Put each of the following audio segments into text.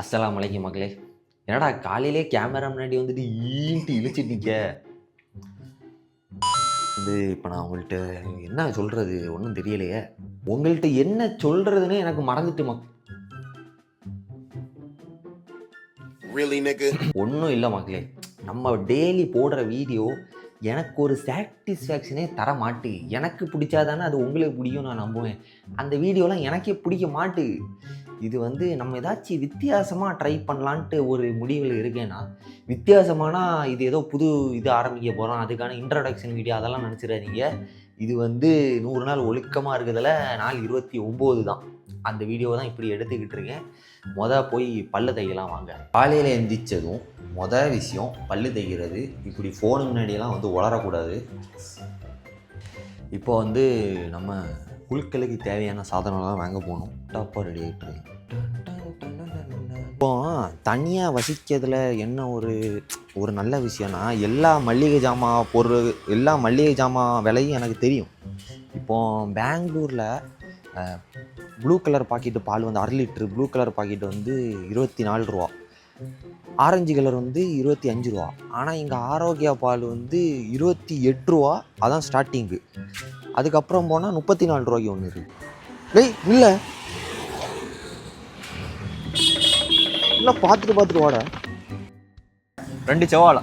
அஸ்ஸலாமு அலைக்கும் மக்களே. என்னடா காலையிலே கேமரா முன்னாடி வந்துட்டு இழுச்சிட்டு நிற்க. இப்போ நான் உங்கள்கிட்ட என்ன சொல்கிறது ஒன்றும் தெரியலையே. உங்கள்கிட்ட என்ன சொல்கிறதுன்னு எனக்கு மறந்துட்டு ஒன்றும் இல்லை மக்களே. நம்ம டெய்லி போடுற வீடியோ எனக்கு ஒரு சாட்டிஸ்ஃபேக்ஷனே தர மாட்டு. எனக்கு பிடிச்சாதானே அது உங்களுக்கு பிடிக்கும் நான் நம்புவேன். அந்த வீடியோலாம் எனக்கே பிடிக்க மாட்டு. இது நம்ம ஏதாச்சும் வித்தியாசமாக ட்ரை பண்ணலான்ட்டு ஒரு முடிவில் இருக்கேன்னா, வித்தியாசமானா இது ஏதோ புது இது ஆரம்பிக்க போகிறோம், அதுக்கான இன்ட்ரடக்ஷன் வீடியோ அதெல்லாம் நினச்சிடாதீங்க. இது 100 நாள் ஒழுக்கமாக இருக்கிறதுல நாள் 29 தான். அந்த வீடியோவை தான் இப்படி எடுத்துக்கிட்டு இருக்கேன். போய் பல்லு தைக்கலாம் வாங்க. காலையில் எந்திரிச்சதும் விஷயம் பல்லு தைக்கிறது. இப்படி ஃபோனு முன்னாடியெல்லாம் உளரக்கூடாது. இப்போ நம்ம குழுக்களுக்கு தேவையான சாதனம்லாம் வாங்க போகணும். டாப்பாக ரெடி ஆகிட்டு. இப்போ தனியாக வசிக்கிறதுல என்ன ஒரு நல்ல விஷயம்னா, எல்லா மளிகை ஜாமான் விலையும் எனக்கு தெரியும். இப்போ பெங்களூரில் ப்ளூ கலர் பாக்கெட்டு பால் 1/2 லிட்ரு ப்ளூ கலர் பாக்கெட்டு 24 ரூபா, ஆரஞ்சு கலர் 25 ரூபா. ஆனால் இங்கே ஆரோக்கியா பால் 28 ரூபா. அதான் ஸ்டார்டிங்கு. அதுக்கப்புறம் போனால் 34 ரூபாய்க்கு ஒன்று இருக்குது. இல்லை இல்லை பார்த்துட்டு வாடா. 2 செவ்வாழை.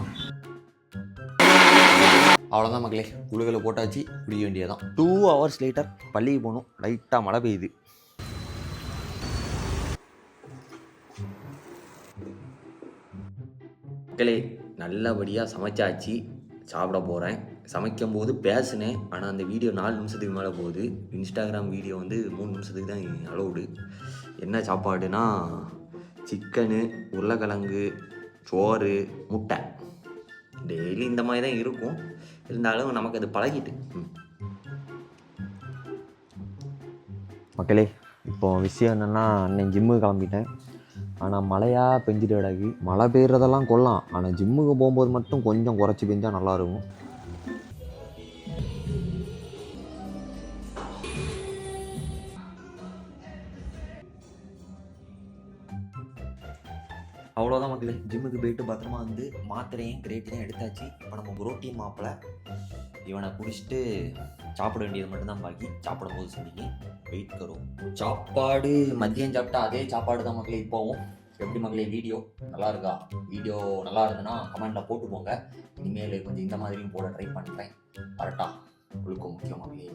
அவ்வளோதான் மக்களே, குழுக்களை போட்டாச்சு, குடிக்க வேண்டியதான். 2 hours லேட்டர் பள்ளிக்கு போகணும். லைட்டாக மழை பெய்யுது. மக்களே நல்லபடியாக சமைச்சாச்சு, சாப்பிட போகிறேன். சமைக்கும்போது பேசினேன், ஆனால் அந்த வீடியோ 4 நிமிஷத்துக்கு மேலே போகுது. இன்ஸ்டாகிராம் வீடியோ 3 நிமிஷத்துக்கு தான் அலோடு. என்ன சாப்பாடுனா சிக்கனு, உருளைக்கிழங்கு, சோறு, முட்டை. டெய்லி இந்த மாதிரி தான் இருக்கும். இருந்தாலும் நமக்கு அது பழகிட்டு. மக்களே, இப்போ விஷயம் என்னென்னா, அன்னைக்கு ஜிம்முக்கு கிளம்பிட்டேன். ஆனால் மழையாக பெஞ்சிட்டு கிடக்கு. மழை பெய்கிறதெல்லாம் கொள்ளலாம், ஆனால் ஜிம்முக்கு போகும்போது மட்டும் கொஞ்சம் குறைச்சி பெஞ்சால் நல்லாயிருக்கும். அவ்வளோதான் மக்களே, ஜிம்முக்கு போயிட்டு பத்திரமா மாத்திரையும் கிரேட்டையும் எடுத்தாச்சு. இப்போ நம்ம புரோட்டீன் மாப்பிளை இவனை குடிச்சிட்டு சாப்பிட வேண்டியது மட்டும்தான் பாக்கி. சாப்பிடும்போது சொன்னீங்க வெயிட் கரும். சாப்பாடு மதியம் சாப்பிட்டா அதே சாப்பாடு தான் மக்களே இப்போவும். எப்படி மக்களே வீடியோ நல்லா இருக்கா? வீடியோ நல்லா இருந்ததுன்னா கமெண்டில் போட்டு போங்க. இனிமேல் கொஞ்சம் இந்த மாதிரியும் போட ட்ரை பண்ணுறேன். கரெக்டாக ஒழுக்கம் முக்கியம் மக்களே.